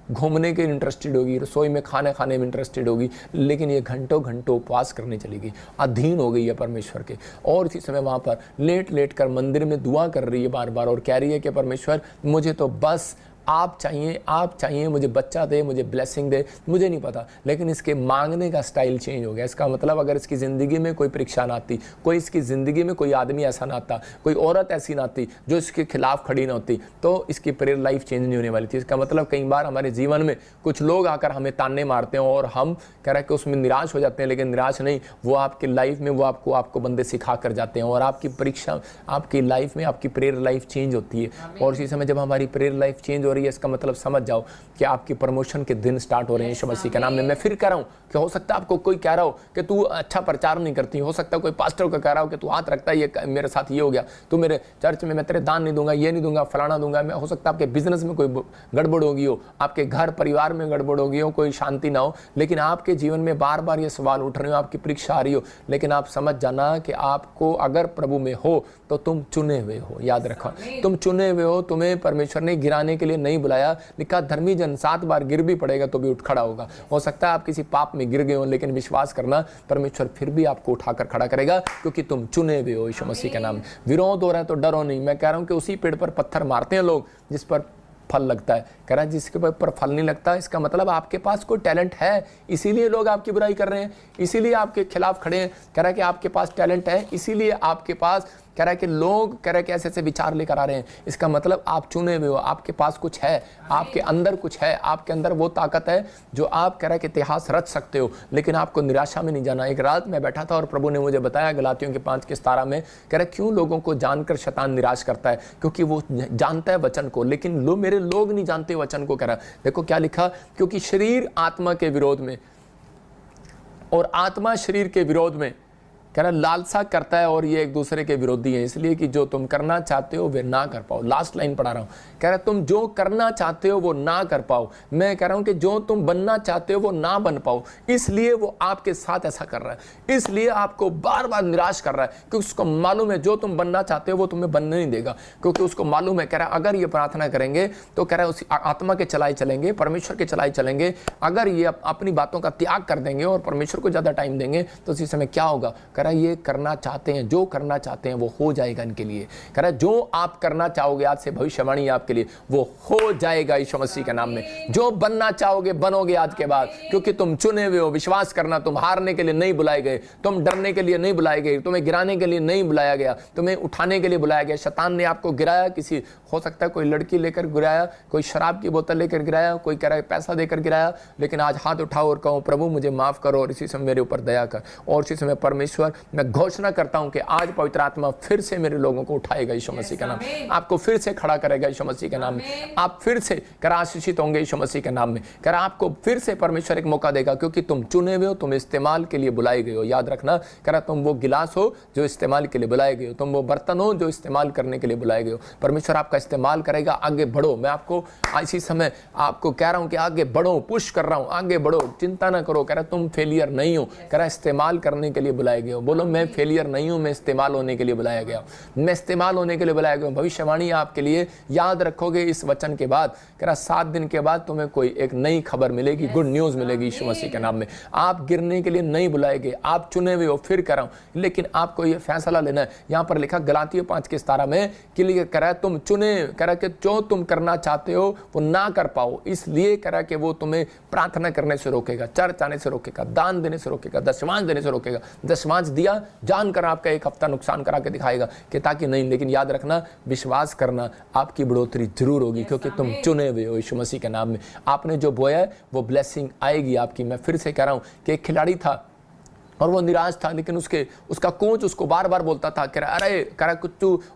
घूमने के इंटरेस्टेड होगी, रसोई में खाने खाने में इंटरेस्टेड होगी, लेकिन ये घंटों घंटों उपवास करने चली गई, अधीन हो गई है परमेश्वर के। और इसी समय वहाँ पर लेट कर मंदिर में दुआ कर रही है बार बार, और कह रही है कि परमेश्वर मुझे तो बस आप चाहिए, मुझे बच्चा दे, मुझे ब्लेसिंग दे, मुझे नहीं पता। लेकिन इसके मांगने का स्टाइल चेंज हो गया। इसका मतलब अगर इसकी ज़िंदगी में कोई परीक्षा ना आती, कोई इसकी ज़िंदगी में कोई आदमी ऐसा ना आता, कोई औरत ऐसी ना आती जो इसके खिलाफ खड़ी ना होती, तो इसकी प्रेयर लाइफ चेंज नहीं होने वाली थी। इसका मतलब कई बार हमारे जीवन में कुछ लोग आकर हमें ताने मारते हैं और हम कह रहे हैं कि उसमें निराश हो जाते हैं, लेकिन निराश नहीं, वो आपकी लाइफ में वो आपको बंदे सिखा कर जाते हैं, और आपकी परीक्षा, आपकी लाइफ में आपकी प्रेयर लाइफ चेंज होती है। और इसी समय जब हमारी प्रेयर लाइफ चेंज हो रही है, इसका मतलब समझ जाओ कि आपकी प्रमोशन के दिन स्टार्ट हो रहे हैं यीशु मसीह के नाम में। मैं फिर कह रहा हूं कि हो सकता है आपको कोई कह रहा हो कि तू अच्छा प्रचार नहीं करती, हो सकता है कोई पास्टर को कह रहा हो कि तू हाथ रखता है, ये मेरे साथ ये हो गया, तू मेरे चर्च में मैं तेरे दान नहीं दूंगा, ये नहीं दूंगा, फलाना दूंगा। मैं हो सकता है आपके बिजनेस में कोई गड़बड़ होगी हो, आपके घर परिवार में गड़बड़ होगी हो, कोई शांति ना हो, लेकिन आपके जीवन में बार बार ये सवाल उठ रहे हो, आपकी परीक्षा आ रही हो, लेकिन आप समझ जाना कि आपको अगर प्रभु में हो तो तुम चुने हुए हो। याद रखो, तुम चुने हुए हो, तुम्हें परमेश्वर ने गिराने के लिए नहीं बुलाया। लिखा धर्मी जन 7 बार गिर भी पड़ेगा तो भी उठ खड़ा होगा। हो सकता है आप किसी पाप में गिर गए हो, लेकिन विश्वास करना परमेश्वर फिर भी आपको उठाकर खड़ा करेगा, क्योंकि तुम चुने हुए हो यीशु मसीह के नाम में। विरोध हो रहा है तो डरो नहीं। मैं कह रहा हूं कि उसी पेड़ पर पत्थर मारते हैं लोग जिस पर फल लगता है। कह रहा है जिसके ऊपर फल नहीं लगता, इसका मतलब आपके पास कोई टैलेंट है, इसीलिए लोग आपकी बुराई कर रहे हैं, इसीलिए आपके खिलाफ खड़े हैं। कह रहा है कि आपके पास टैलेंट है, इसीलिए आपके पास कह रहा है कि लोग कह रहे हैं कि ऐसे ऐसे विचार लेकर आ रहे हैं। इसका मतलब आप चुने हुए हो, आपके पास कुछ है, आपके अंदर कुछ है, आपके अंदर वो ताकत है जो आप कह रहे हैं कि इतिहास रच सकते हो। लेकिन आपको निराशा में नहीं जाना। एक रात मैं बैठा था और प्रभु ने मुझे बताया गलातियों के 5:17 में, कह रहा क्यों लोगों को जानकर शैतान निराश करता है, क्योंकि वो जानता है वचन को, लेकिन मेरे लोग नहीं जानते वचन को। कह रहा देखो क्या लिखा, क्योंकि शरीर आत्मा के विरोध में और आत्मा शरीर के विरोध में कह रहा लालसा करता है, और ये एक दूसरे के विरोधी हैं, इसलिए कि जो तुम करना चाहते हो वे ना कर पाओ। लास्ट लाइन पढ़ा रहा हूं, कह रहा तुम जो करना चाहते हो वो ना कर पाओ। मैं कह रहा हूं कि जो तुम बनना चाहते हो वो ना बन पाओ, इसलिए वो आपके साथ ऐसा कर रहा है, इसलिए आपको बार बार निराश कर रहा है, क्योंकि उसको मालूम है जो तुम बनना चाहते हो वो तुम्हें बनने नहीं देगा, क्योंकि उसको मालूम है। कह रहा अगर ये प्रार्थना करेंगे तो कह रहा है उसी आत्मा के चलाए चलेंगे, परमेश्वर के चलाए चलेंगे, अगर ये अपनी बातों का त्याग कर देंगे और परमेश्वर को ज्यादा टाइम देंगे तो इसी समय क्या होगा। कह रहा ये करना चाहते हैं, जो करना चाहते हैं वो हो जाएगा इनके लिए। कह रहा जो आप करना चाहोगे, आज से भविष्यवाणी आपके लिए, वो हो जाएगा यीशु मसीह के नाम में। जो बनना चाहोगे बनोगे आज के बाद, क्योंकि तुम चुने हुए हो। विश्वास करना, तुम हारने के लिए नहीं बुलाए गए, तुम डरने के लिए नहीं बुलाए गए, तुम्हें गिराने के लिए नहीं बुलाया गया, तुम्हें उठाने के लिए बुलाया गया। शैतान ने आपको गिराया, किसी हो सकता है कोई लड़की लेकर गिराया, कोई शराब की बोतल लेकर गिराया, कोई कह रहा है पैसा देकर गिराया, लेकिन आज हाथ उठाओ और कहो प्रभु मुझे माफ करो और इसी समय मेरे ऊपर दया कर। और इसी समय परमेश्वर, मैं घोषणा करता हूं कि आज पवित्र आत्मा फिर से मेरे लोगों को उठाएगा यीशु मसीह का नाम, आपको फिर से खड़ा करेगा यीशु मसीह के नाम में, आप फिर से कर आशीषित होंगे यीशु मसीह के नाम में। कर आपको फिर से परमेश्वर एक मौका देगा, क्योंकि तुम चुने हुए हो, तुम इस्तेमाल के लिए बुलाए गए हो। याद रखना, करा तुम वो गिलास हो जो इस्तेमाल के लिए बुलाए गए हो, तुम वो बर्तन हो जो इस्तेमाल करने के लिए बुलाए गए हो। परमेश्वर आपका इस्तेमाल करेगा। आगे बढ़ो, मैं आपको इसी समय आपको कह रहा हूं कि आगे बढ़ो, पुश कर रहा हूं, आगे बढ़ो, चिंता ना करो। कह रहा तुम फेलियर नहीं हो, कह रहा इस्तेमाल करने के लिए बुलाए गए हो। बोलो मैं फेलियर नहीं हूं, मैं इस्तेमाल होने के लिए बुलाया गया हूं, मैं इस्तेमाल होने के लिए बुलाया गया हूं। भविष्यवाणी आपके लिए, याद रखोगे इस वचन के बाद, कह रहा 7 दिन के बाद तुम्हें कोई एक नई खबर मिलेगी, गुड न्यूज मिलेगी यीशु मसीह के नाम में। आप गिरने के लिए नहीं बुलाए गए, आप चुने हुए हो। फिर कह रहा हूं, लेकिन आपको ये फैसला लेना है। यहां पर लिखा गलातियों 5:17 में क्लियर करा है, तुम चुने, करा कि जो तुम करना चाहते हो वो ना कर पाओ, इसलिए करा कि वो तुम्हें प्रार्थना करने से रोकेगा, चर्च आने से रोकेगा, दान देने से रोकेगा, दशमांश देने से रोकेगा। दशमांश दिया जानकर आपका एक हफ्ता नुकसान करा के दिखाएगा कि ताकि नहीं, लेकिन याद रखना, विश्वास करना, आपकी बढ़ोतरी जरूर होगी, क्योंकि तुम चुने हुए हो यीशु मसीह के नाम में। आपने जो बोया है वो ब्लेसिंग आएगी आपकी। मैं फिर से कह रहा हूं कि एक खिलाड़ी था और वो निराश था, लेकिन उसका कोच उसको बार बार बोलता था कि अरे करा कुछ,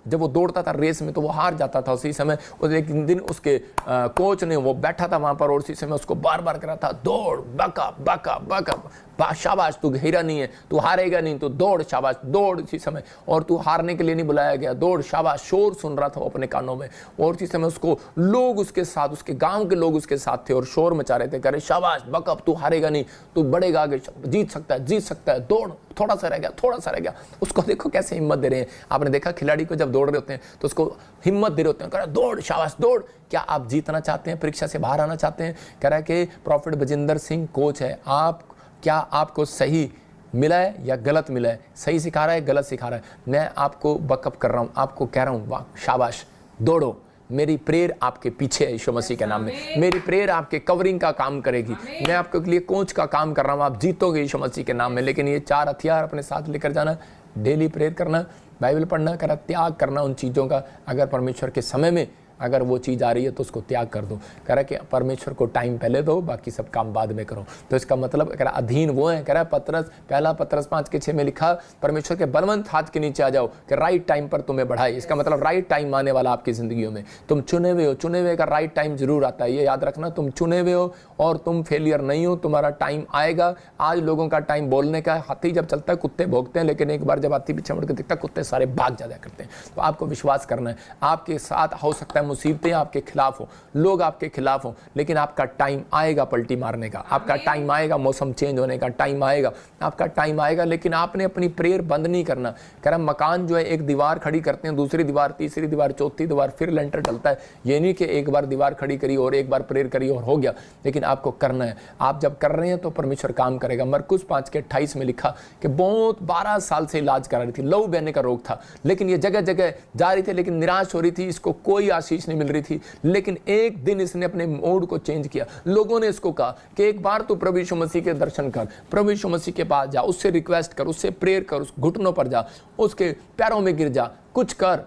जब वो दौड़ता था रेस में तो वो हार जाता था। उसी समय एक दिन उसके कोच ने, वो बैठा था वहां पर और उसी समय उसको बार बार करा था, दौड़, बकअप बकअप बकअप, शाबाश, तू घेरा नहीं है, तू हारेगा नहीं, तू दौड़, शाबाश दौड़। इसी समय, और तू हारने के लिए नहीं बुलाया गया, दौड़, शाबाश। शोर सुन रहा था वो अपने कानों में, और इसी समय उसको लोग उसके साथ, उसके गांव के लोग उसके साथ थे और शोर मचा रहे थे, कह रहे शाबाश बकअप, तू हारेगा नहीं, तू बढ़ेगा आगे, जीत सकता है, जीत सकता है, दौड़, थोड़ा सा रह गया, थोड़ा सा रह गया। उसको देखो कैसे हिम्मत दे रहे हैं। आपने देखा खिलाड़ी को जब दौड़ रहे होते हैं तो उसको हिम्मत दे रहे होते हैं, कह रहा दौड़, शाबाश दौड़। क्या आप जीतना चाहते हैं, परीक्षा से बाहर आना चाहते हैं? कह रहा है कि प्रॉफिट बजिंदर सिंह कोच है, आप क्या आपको सही मिला है या गलत मिला है? सही सिखा रहा है, गलत सिखा रहा है? मैं आपको बकअप कर रहा हूं, आपको कह रहा हूं वाह शाबाश दौड़ो। मेरी प्रेयर आपके पीछे है यीशु मसीह के नाम में। मेरी प्रेयर आपके कवरिंग का काम करेगी। मैं आपके लिए कोच का काम कर रहा हूं, आप जीतोगे यीशु मसीह के नाम में। लेकिन ये 4 हथियार अपने साथ लेकर जाना, डेली प्रेयर करना, बाइबल पढ़ना, करा त्याग करना उन चीज़ों का। अगर परमेश्वर के समय में अगर वो चीज़ आ रही है तो उसको त्याग कर दो। कह रहा है कि परमेश्वर को टाइम पहले दो, बाकी सब काम बाद में करो। तो इसका मतलब कह रहा अधीन वो है। कह रहा है पहला पत्रस 5:6 में लिखा, परमेश्वर के बलवंत हाथ के नीचे आ जाओ कि राइट टाइम पर तुम्हें बढ़ाए। इसका मतलब राइट टाइम आने वाला आपकी जिंदगियों में। तुम चुने हुए हो, चुने हुए का राइट टाइम जरूर आता है, ये याद रखना। तुम चुने हुए हो और तुम फेलियर नहीं हो, तुम्हारा टाइम आएगा। आज लोगों का टाइम बोलने का, हाथी जब चलता है कुत्ते भौंकते हैं, लेकिन एक बार जब हाथी पीछे मुड़ के दिखता है कुत्ते सारे भाग जाया करते हैं। तो आपको विश्वास करना है। आपके साथ हो सकता है मुसीबतें आपके खिलाफ हो, लोग आपके खिलाफ हो, लेकिन आपका टाइम आएगा पलटी मारने का, आपका टाइम आएगा मौसम चेंज होने का, टाइम आएगा, आपका टाइम आएगा। लेकिन आपने अपनी प्रेयर बंद नहीं करना। कह रहा मकान जो है, एक दीवार खड़ी करते हैं, दूसरी दीवार, तीसरी दीवार, चौथी दीवार, फिर लेंटर डलता है। ये नहीं कि एक बार दीवार खड़ी करी और एक बार प्रेयर करी और हो गया, लेकिन आपको करना है। आप जब कर रहे हैं तो परमेश्वर काम करेगा। मरकुस 5:28 में लिखा कि बहुत 12 साल से इलाज करा रही थी, लहू बहने का रोग था, लेकिन ये जगह जगह जा रही थी, लेकिन निराश हो रही थी, इसको कोई आशीष नहीं मिल रही थी। लेकिन एक दिन इसने अपने मूड को चेंज किया। लोगों ने इसको कहा कि एक बार तू प्रभु यीशु मसीह के दर्शन कर, प्रभु यीशु मसीह के पास जा, उससे रिक्वेस्ट कर, उससे प्रेयर कर, उस घुटनों पर जा, उसके पैरों में गिर जा, कुछ कर।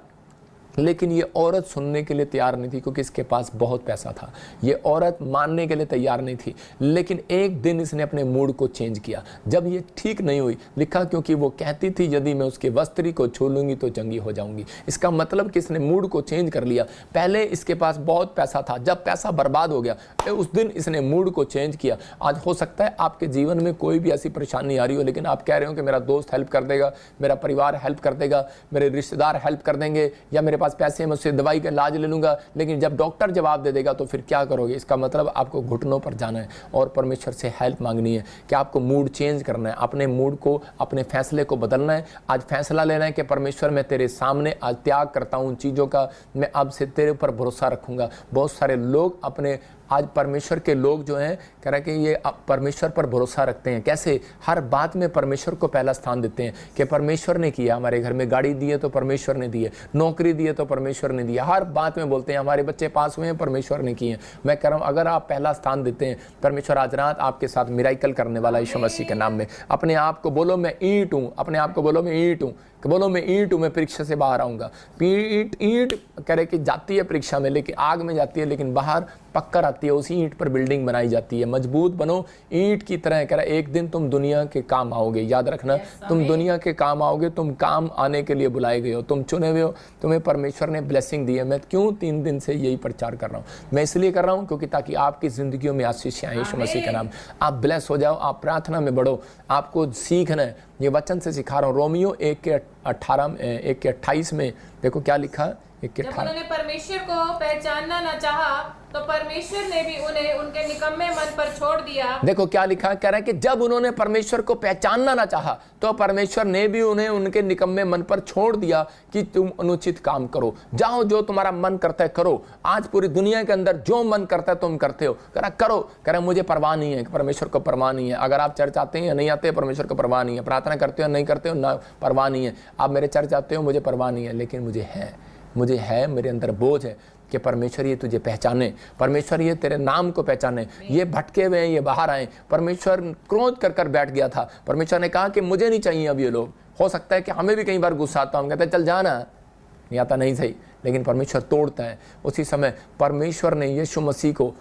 लेकिन ये औरत सुनने के लिए तैयार नहीं थी, क्योंकि इसके पास बहुत पैसा था। ये औरत मानने के लिए तैयार नहीं थी। लेकिन एक दिन इसने अपने मूड को चेंज किया। जब ये ठीक नहीं हुई, लिखा क्योंकि वो कहती थी यदि मैं उसके वस्त्र को छू लूंगी तो चंगी हो जाऊंगी। इसका मतलब कि इसने मूड को चेंज कर लिया। पहले इसके पास बहुत पैसा था, जब पैसा बर्बाद हो गया उस दिन इसने मूड को चेंज किया। आज हो सकता है आपके जीवन में कोई भी ऐसी परेशानी आ रही हो, लेकिन आप कह रहे हो कि मेरा दोस्त हेल्प कर देगा, मेरा परिवार हेल्प कर देगा, मेरे रिश्तेदार हेल्प कर देंगे, या मेरे पास पैसे, मैं उससे दवाई का इलाज ले लूंगा। लेकिन जब डॉक्टर जवाब दे देगा तो फिर क्या करोगे? इसका मतलब आपको घुटनों पर जाना है और परमेश्वर से हेल्प मांगनी है कि आपको मूड चेंज करना है, अपने मूड को, अपने फैसले को बदलना है। आज फैसला लेना है कि परमेश्वर मैं तेरे सामने आज त्याग करता हूं उन चीज़ों का, मैं अब से तेरे ऊपर भरोसा रखूंगा। बहुत सारे लोग अपने, आज परमेश्वर के लोग जो हैं, कह रहे हैं कि ये परमेश्वर पर भरोसा रखते हैं। कैसे? हर बात में परमेश्वर को पहला स्थान देते हैं कि परमेश्वर ने किया, हमारे घर में गाड़ी दी है तो परमेश्वर ने दी है, नौकरी दी है तो परमेश्वर ने दिया। हर बात में बोलते हैं हमारे बच्चे पास हुए हैं, परमेश्वर ने किए हैं। मैं कह रहा हूँ अगर आप पहला स्थान देते हैं, परमेश्वर आज रात आपके साथ मिराइकल करने वाला यीशु मसीह के नाम में। अपने आप को बोलो मैं ईंट हूँ, अपने आप को बोलो मैं ईंट हूँ, बोलो मैं ईंट हूँ, मैं परीक्षा से बाहर आऊँगा। ईंट कह रहे कि जाती है परीक्षा में, लेकिन आग में जाती है, लेकिन बाहर पक्कर आती है। उसी ईंट पर बिल्डिंग बनाई जाती है। मजबूत बनो ईंट की तरह। कह रहा एक दिन तुम दुनिया के काम आओगे। याद रखना, तुम दुनिया के काम आओगे, तुम काम आने के लिए बुलाए गए हो, तुम चुने हुए हो, तुम्हें परमेश्वर ने ब्लेसिंग दी है। मैं क्यों 3 दिन से यही प्रचार कर रहा हूँ? मैं इसलिए कर रहा हूँ क्योंकि ताकि आपकी जिंदगियों में आशीष आए यीशु मसीह के नाम। आप ब्लेस हो जाओ, आप प्रार्थना में बढ़ो। आपको सीखना है, ये वचन से सिखा रहा हूँ। रोमियो 1:28 में देखो क्या लिखा, इक्कीस जब उन्होंने परमेश्वर को पहचानना न चाहा तो परमेश्वर ने भी उन्हें उनके निकम्मे मन पर छोड़ दिया। देखो क्या लिखा है, कह रहा है कि जब उन्होंने परमेश्वर को पहचानना ना चाहा तो परमेश्वर ने भी उन्हें उनके निकम्मे मन पर छोड़ दिया कि तुम अनुचित काम करो, जाओ जो तुम्हारा मन करता है करो। आज पूरी दुनिया के अंदर जो मन करता है तुम करते हो, कह रहा करो, कह रहा मुझे परवाह नहीं है, परमेश्वर को परवाह नहीं है। अगर आप चर्च आते हैं या नहीं आते, परमेश्वर को परवाह नहीं है। प्रार्थना करते हो नहीं करते हो, ना परवाह नहीं है। आप मेरे चर्च आते हो, मुझे परवाह नहीं है, लेकिन मुझे है मेरे अंदर बोझ है कि परमेश्वर ये तुझे पहचाने, परमेश्वर ये तेरे नाम को पहचाने। ये भटके हुए हैं, ये बाहर आए। परमेश्वर क्रोध कर बैठ गया था। परमेश्वर ने कहा कि मुझे नहीं चाहिए अब ये लोग। हो सकता है कि हमें भी कई बार गुस्सा आता, हम कहते हैं चल जाना, नहीं आता नहीं सही, लेकिन परमेश्वर तोड़ता है। उसी समय परमेश्वर ने यीशु मसीह को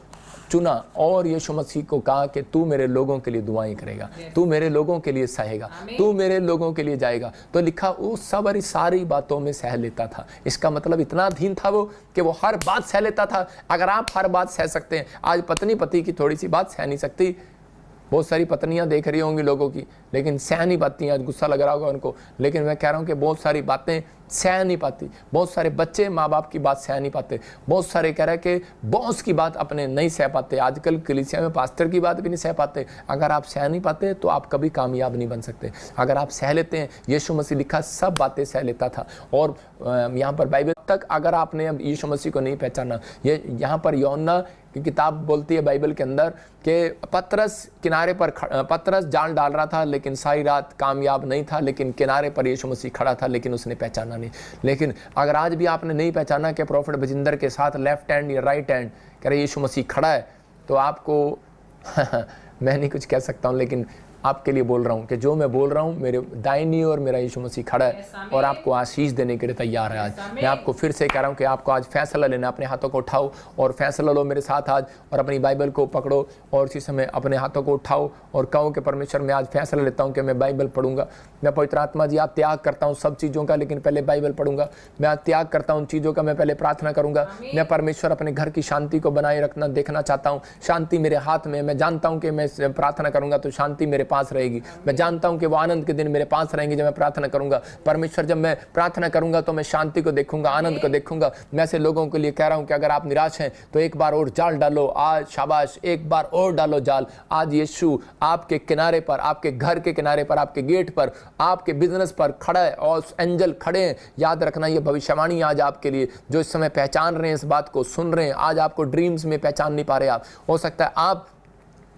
चुना और यीशु मसीह को कहा कि तू मेरे लोगों के लिए दुआएं करेगा, तू मेरे लोगों के लिए सहेगा, तू मेरे लोगों के लिए जाएगा। तो लिखा वो सब सारी बातों में सह लेता था। इसका मतलब इतना अधीन था वो कि वो हर बात सह लेता था। अगर आप हर बात सह सकते हैं, आज पत्नी पति की थोड़ी सी बात सह नहीं सकती। बहुत सारी पत्नियां देख रही होंगी लोगों की, लेकिन सह नहीं पाती हैं। आज गुस्सा लग रहा होगा उनको, लेकिन मैं कह रहा हूं कि बहुत सारी बातें सह नहीं पाती। बहुत सारे बच्चे माँ बाप की बात सह नहीं पाते। बहुत सारे कह रहे हैं कि बॉस की बात अपने नहीं सह पाते। आजकल कलीसिया में पास्टर की बात भी नहीं सह पाते। अगर आप सह नहीं पाते तो आप कभी कामयाब नहीं बन सकते। अगर आप सह लेते हैं, यीशु मसीह लिखा सब बातें सह लेता था। और यहाँ पर बाइबल तक अगर आपने अब यीशु मसीह को नहीं पहचाना, ये यहाँ पर यूहन्ना की किताब बोलती है बाइबल के अंदर कि पतरस जाल डाल रहा था, लेकिन सारी रात कामयाब नहीं था, लेकिन किनारे पर यीशु मसीह खड़ा था, लेकिन उसने पहचाना नहीं। लेकिन अगर आज भी आपने नहीं पहचाना कि प्रोफेट बजिंदर के साथ लेफ्ट हैंड या राइट हैंड कह रहे यीशु मसीह खड़ा है, तो आपको मैं नहीं कुछ कह सकता हूँ, लेकिन आपके लिए बोल रहा हूँ कि जो मैं बोल रहा हूँ, मेरे दाहिनी ओर मेरा यीशु मसीह खड़ा है और आपको आशीष देने के लिए तैयार है। आज मैं आपको फिर से कह रहा हूँ कि आपको आज फैसला लेना। अपने हाथों को उठाओ और फैसला लो मेरे साथ आज, और अपनी बाइबल को पकड़ो और इसी समय अपने हाथों को उठाओ और कहो कि परमेश्वर मैं आज फैसला लेता हूँ कि मैं बाइबल पढ़ूंगा। मैं पवित्र आत्मा जी आज त्याग करता हूँ सब चीज़ों का, लेकिन पहले बाइबल पढ़ूंगा। मैं आज त्याग करता हूँ चीज़ों का, मैं पहले प्रार्थना करूंगा। मैं परमेश्वर अपने घर की शांति को बनाए रखना देखना चाहता हूँ। शांति मेरे हाथ में। मैं जानता हूँ कि मैं प्रार्थना करूंगा तो शांति मेरे पास रहेगी। मैं जानता हूं कि वो आनंद के दिन मेरे पास रहेंगे जब मैं प्रार्थना करूंगा। परमेश्वर जब मैं प्रार्थना करूंगा तो मैं शांति को देखूंगा, आनंद को देखूंगा। मैं ऐसे लोगों के लिए कह रहा हूं कि अगर आप निराश हैं तो एक बार और जाल डालो आज। शाबाश, एक बार और डालो जाल आज। यीशु आपके किनारे पर, आपके घर के किनारे पर, आपके गेट पर, आपके बिजनेस पर खड़ा है और एंजल खड़े हैं। याद रखना ये भविष्यवाणी आज आपके लिए, जो इस समय पहचान रहे हैं, इस बात को सुन रहे हैं। आज आपको ड्रीम्स में पहचान नहीं पा रहे आप, हो सकता है आप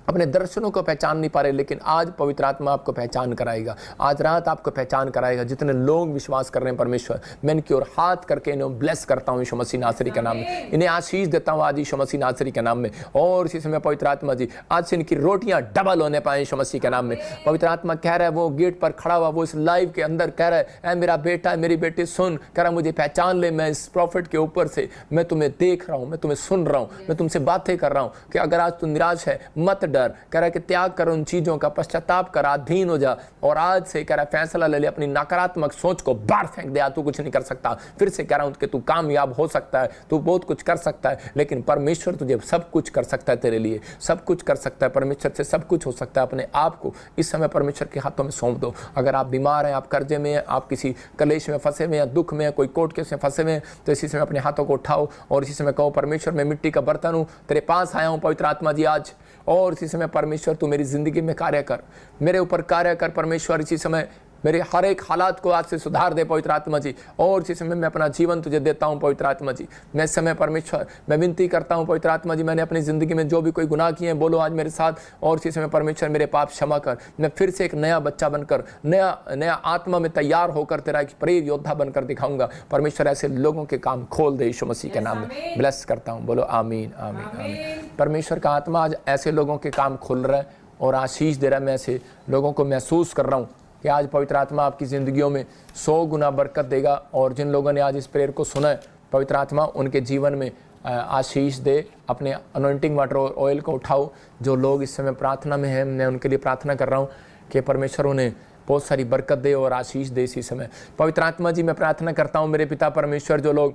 अपने दर्शनों को पहचान नहीं पा रहे, लेकिन आज पवित्र आत्मा आपको पहचान कराएगा। आज रात आपको पहचान कराएगा। जितने लोग विश्वास कर रहे हैं परमेश्वर, मैं इनकी ओर हाथ करके इन्हें ब्लेस करता हूँ यीशु मसीह नासरी के नाम में। इन्हें आशीष देता हूँ आज यीशु मसीह नासरी के नाम में। और इसी समय पवित्र आत्मा जी आज से इनकी रोटियां डबल होने पाए यीशु मसीह के नाम में। पवित्र आत्मा कह रहा है, वो गेट पर खड़ा हुआ, वो इस लाइव के अंदर कह रहा है, ऐ मेरा बेटा, मेरी बेटी सुन, कह रहा मुझे पहचान ले। मैं इस प्रॉफिट के ऊपर से मैं तुम्हें देख रहा हूँ, मैं तुम्हें सुन रहा हूँ, मैं तुमसे बातें कर रहा हूँ कि अगर आज तू निराश है मत डर। कह रहा है कि त्याग कर उन चीजों का, पश्चाताप कर, अधीन हो जा और आज से कह रहा फैसला ले ले। अपनी नकारात्मक सोच को बाहर फेंक दे। तू कुछ नहीं कर सकता। फिर से कह रहा हूं कि तू कामयाब हो सकता है, तू बहुत कुछ कर सकता है, लेकिन परमेश्वर तुझे सब कुछ कर सकता है, तेरे लिए सब कुछ कर सकता है। परमेश्वर से सब कुछ हो सकता है। अपने आप को इस समय परमेश्वर के हाथों में सौंप दो। अगर आप बीमार हैं, आप कर्जे में हैं, आप किसी कलेश में फंसे हुए हैं, दुख में, कोई कोर्ट केस में फंसे हुए हैं, तो इसी समय अपने हाथों को उठाओ और इसी समय कहो, परमेश्वर मैं मिट्टी का बर्तन हूं, तेरे पास आया हूं पवित्र आत्मा जी आज। और इसी समय परमेश्वर तू मेरी जिंदगी में कार्य कर, मेरे ऊपर कार्य कर परमेश्वर। इसी समय मेरे हर एक हालात को आज से सुधार दे पवित्र आत्मा जी। और इसी समय मैं अपना जीवन तुझे देता हूं पवित्र आत्मा जी। मैं इस समय परमेश्वर मैं विनती करता हूं पवित्र आत्मा जी, मैंने अपनी जिंदगी में जो भी कोई गुनाह किए हैं बोलो आज मेरे साथ। और इसी समय परमेश्वर मेरे पाप क्षमा कर। मैं फिर से एक नया बच्चा बनकर, नया आत्मा में तैयार होकर तेरा एक प्रेरित योद्धा बनकर दिखाऊंगा। परमेश्वर ऐसे लोगों के काम खोल दे यीशु मसीह के नाम में। ब्लेस करता हूँ, बोलो आमीन आमीन आमीन। परमेश्वर का आत्मा आज ऐसे लोगों के काम खोल रहा है और आशीष दे रहा है। मैं ऐसे लोगों को महसूस कर रहा हूँ कि आज पवित्र आत्मा आपकी ज़िंदगियों में 100 गुना बरकत देगा। और जिन लोगों ने आज इस प्रेयर को सुना है, पवित्र आत्मा उनके जीवन में आशीष दे। अपने अनॉइंटिंग वाटर और ऑयल को उठाओ। जो लोग इस समय प्रार्थना में हैं, मैं उनके लिए प्रार्थना कर रहा हूँ कि परमेश्वर उन्हें बहुत सारी बरकत दे और आशीष दे इसी समय। पवित्र आत्मा जी मैं प्रार्थना करता हूँ मेरे पिता परमेश्वर, जो लोग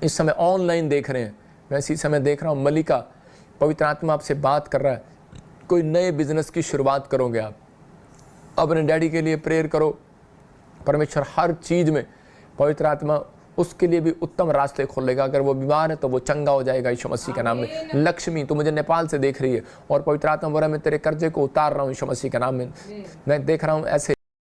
इस समय ऑनलाइन देख रहे हैं, मैं इसी समय देख रहा हूँ मलिका, पवित्र आत्मा आपसे बात कर रहा है। कोई नए बिजनेस की शुरुआत करोगे आप, अपने डैडी के लिए प्रेयर करो। परमेश्वर हर चीज़ में पवित्र आत्मा उसके लिए भी उत्तम रास्ते खोलेगा। अगर वो बीमार है तो वो चंगा हो जाएगा यीशु मसीह के नाम में। लक्ष्मी, तू मुझे नेपाल से देख रही है और पवित्र आत्मा बोला मैं तेरे कर्जे को उतार रहा हूँ यीशु मसीह के नाम में। मैं देख रहा हूँ ऐसे